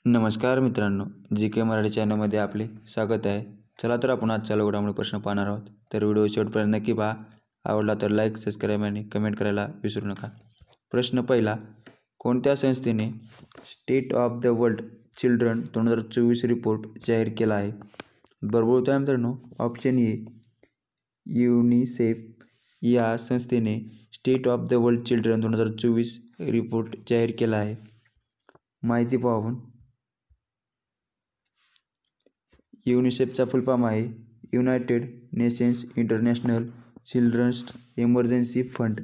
नमस्कार मित्रांनो, जी के मराठी चॅनलमध्ये आपले स्वागत आहे. चला तर आपण आजच्या घडामोडी प्रश्न पाहणार आहोत. तर व्हिडिओ शेवटपर्यंत नक्की पहा. आवडला तर लाईक, सबस्क्राईब आणि कमेंट करायला विसरू नका. प्रश्न पहिला, कोणत्या संस्थेने state of the world children 2024 report जाहीर केला आहे? बरोबर उत्तर मित्रांनो, ऑप्शन ए युनिसेफ या संस्थेने state of the world children 2024 report जाहीर केला आहे. माहिती पाहू आपण. युनिसेफचा फुल फॉर्म आहे United Nations International Children's Emergency Fund.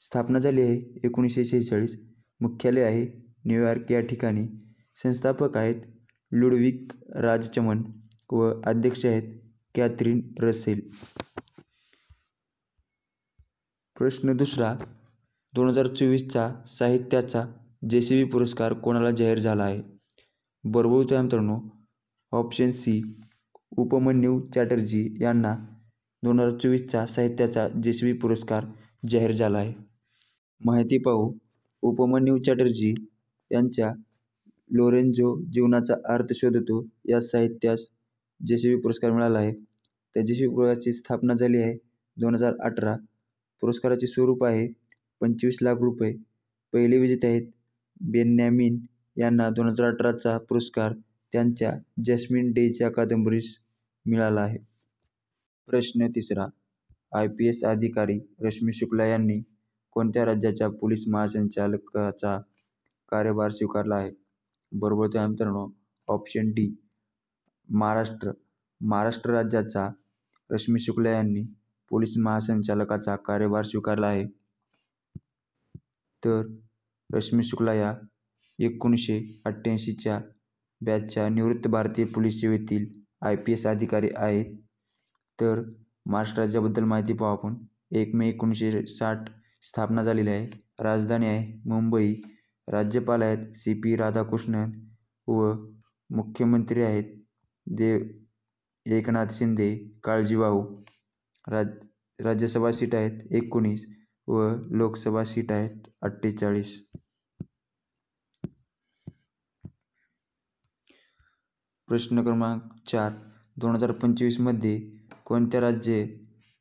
स्थापना झाली आहे 1946. मुख्यालय आहे न्यूयॉर्क या ठिकाणी. संस्थापक आहेत लुडविक राजचमन व अध्यक्ष आहेत कॅथरीन रसेल. प्रश्न दुसरा, 2024चा साहित्याचा JCB पुरस्कार कोणाला जाहीर झाला आहे? बरोबर उत्तर मित्रांनो, ऑप्शन सी उपमन्यू चॅटर्जी यांना 2024चा साहित्याचा JCB पुरस्कार जाहीर झाला आहे. माहिती पाहू. उपमन्यू चॅटर्जी यांच्या लोरेंझो जीवनाचा अर्थ शोधतो या साहित्यास JCB पुरस्कार मिळाला आहे. त्या JCB पुरस्काराची स्थापना झाली आहे 2018. पुरस्काराचे स्वरूप आहे 25 लाख रुपये. पहिले विजेते आहेत बेन्यामिन यांना 2018चा पुरस्कार त्यांच्या जॅस्मिन डेच्या कादंबरीस मिळाला आहे. प्रश्न तिसरा, IPS अधिकारी रश्मी शुक्ला यांनी कोणत्या राज्याच्या पोलीस महासंचालकाचा कार्यभार स्वीकारला आहे? बरोबर उत्तर मित्रांनो, ऑप्शन डी महाराष्ट्र. महाराष्ट्र राज्याचा रश्मी शुक्ला यांनी पोलीस महासंचालकाचा कार्यभार स्वीकारला आहे. तर रश्मी शुक्ला या 1988च्या बॅचच्या निवृत्त भारतीय पोलीस सेवेतील IPS अधिकारी आहेत. तर महाराष्ट्र राज्याबद्दल माहिती पाहू आपण. 1 मे 1960 स्थापना झालेली आहे. राजधानी आहे मुंबई. राज्यपाल आहेत CP राधाकृष्णन व मुख्यमंत्री आहेत एकनाथ शिंदे काळजीवाहू. राज्यसभा सीट आहेत 19 व लोकसभा सीट आहेत 48. प्रश्न क्रमांक 4, 2025 मध्ये कोणत्या राज्ये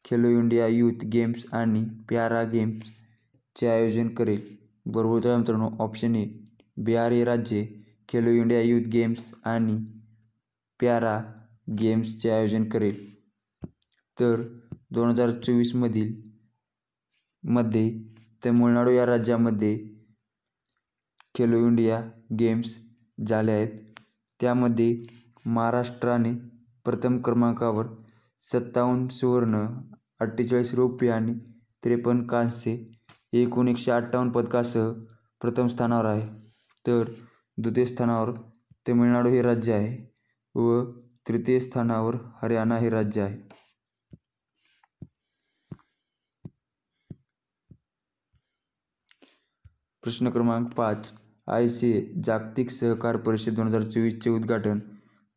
खेलो इंडिया यूथ गेम्स आणि पॅरा गेम्सचे आयोजन करेल? बरोबर उत्तर मित्रांनो, ऑप्शन ए बिहार हे राज्य खेलो इंडिया यूथ गेम्स आणि पॅरा गेम्सचे आयोजन करेल. तर 2024 मध्ये तमिळनाडू या राज्यामध्ये खेलो इंडिया गेम्स झाले आहेत. त्यामध्ये महाराष्ट्राने प्रथम क्रमांकावर 57 सुवर्ण, 48 रौप्य आणि 53 कांस्य एकूण 158 पदकासह प्रथम स्थानावर आहे. तर द्वितीय स्थानावर तमिळनाडू हे राज्य आहे व तृतीय स्थानावर हरियाणा हे राज्य आहे. प्रश्न क्रमांक 5, ICA जागतिक सहकार परिषद 2024चे उद्घाटन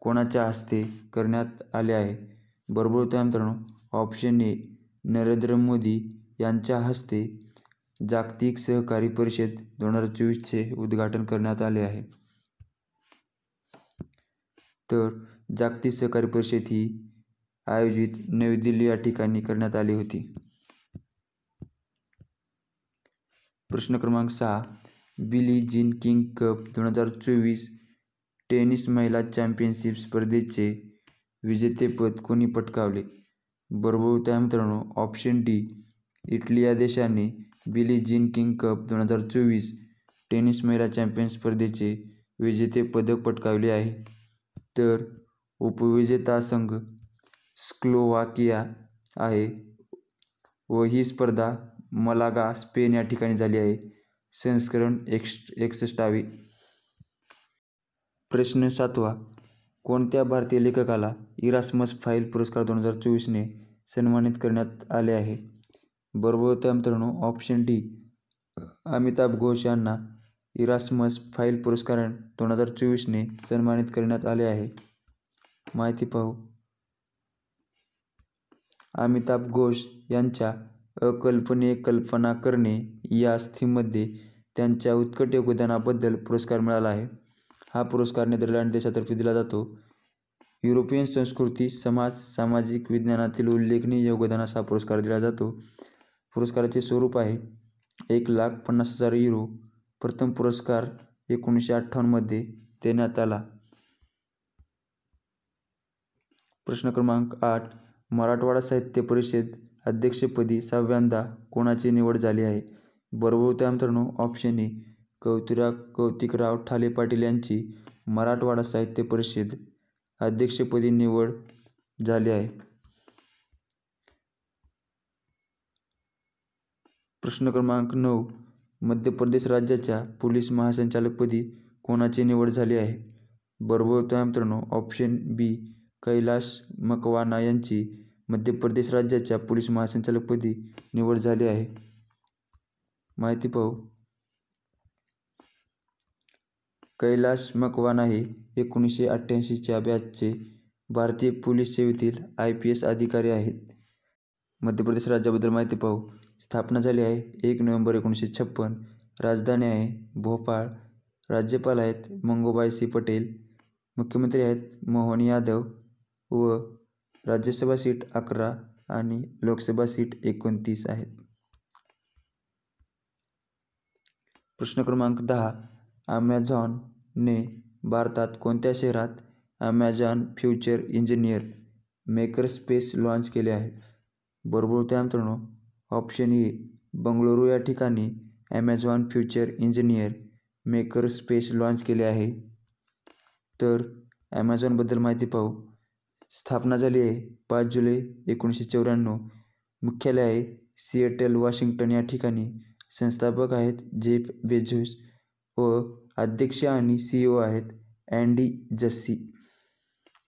कोणाच्या हस्ते करण्यात आले आहे? बरोबर उत्तर मित्रांनो, ऑप्शन ए नरेंद्र मोदी यांच्या हस्ते जागतिक सहकारी परिषद 2024चे उद्घाटन करण्यात आले आहे. तर जागतिक सहकारी परिषद ही आयोजित नवी दिल्ली या ठिकाणी करण्यात आली होती. प्रश्न क्रमांक 6, Billie Jean King cup 2024 tennis महिला चॅम्पियनशिप स्पर्धेचे विजेतेपद कोणी पटकावले? बरोबर उत्तर मित्रांनो, ऑप्शन डी इटली या देशाने Billie Jean King cup 2024 tennis महिला चॅम्पियन स्पर्धेचे विजेतेपद पटकावले आहे. तर उपविजेता संघ स्लोवाकिया आहे व ही स्पर्धा मलागा स्पेन या ठिकाणी झाली आहे. संस्करण 61वे. प्रश्न 7, कोणत्या भारतीय लेखकाला इरास्मस फाईल पुरस्कार 2024ने सन्मानित करण्यात आले आहे? बरोबर उत्तर मित्रांनो, ऑप्शन डी अमिताभ घोष यांना इरास्मस फाईल पुरस्कार 2024ने सन्मानित करण्यात आले आहे. माहिती पाहू. अमिताभ घोष यांच्या अकल्पनीय कल्पना करणे या थीममध्ये त्यांच्या उत्कट योगदानाबद्दल पुरस्कार मिळाला आहे. हा पुरस्कार नेदरलँड देशातर्फे दिला जातो. युरोपियन संस्कृती, समाज, सामाजिक विज्ञानातील उल्लेखनीय योगदानास हा पुरस्कार दिला जातो. पुरस्काराचे स्वरूप आहे 1,50,000 युरो. प्रथम पुरस्कार 1958 मध्ये देण्यात आला. प्रश्न क्रमांक 8. मराठवाडा साहित्य परिषद अध्यक्षपदी 6व्यांदा कोणाची निवड झाली आहे? बरोबर उत्तर मित्रांनो ऑप्शन ए कौतिकराव ठाले पाटील यांची मराठवाडा साहित्य परिषद अध्यक्षपदी निवड झाली आहे. प्रश्न क्रमांक 9. मध्य प्रदेश राज्याच्या पोलीस महासंचालकपदी कोणाची निवड झाली आहे? बरोबर उत्तर मित्रांनो ऑप्शन बी कैलाश मकवाना यांची मध्य प्रदेश राज्याच्या पोलीस महासंचालकपदी निवड झाली आहे. माहिती पाहू. कैलाश मकवाना हे 1988च्या बॅचचे भारतीय पोलीस सेवेतील IPS अधिकारी आहेत. मध्य प्रदेश राज्याबद्दल माहिती पाहू. स्थापना झाली आहे 1 नोव्हेंबर 1956. राजधानी आहे भोपाळ. राज्यपाल आहेत मंगूभाई सिंह पटेल. मुख्यमंत्री आहेत मोहन यादव व राज्यसभा सीट 11 आणि लोकसभा सीट 29 आहेत. प्रश्न क्रमांक 10. ॲमेझॉनने भारतात कोणत्या शहरात ॲमेझॉन फ्युचर इंजिनियर मेकरस्पेस लॉन्च केले आहे? बरोबर उत्तर मित्रांनो ऑप्शन ए बंगळुरू या ठिकाणी ॲमेझॉन फ्युचर इंजिनियर मेकरस्पेस लॉन्च केले आहे. तर ॲमेझॉनबद्दल माहिती पाहू. स्थापना झाली आहे 5 जुलै 1994. मुख्यालय आहे सिएटल वॉशिंग्टन या ठिकाणी. संस्थापक आहेत जेफ बेझोस व अध्यक्ष आणि CEO आहेत अँडी जस्सी.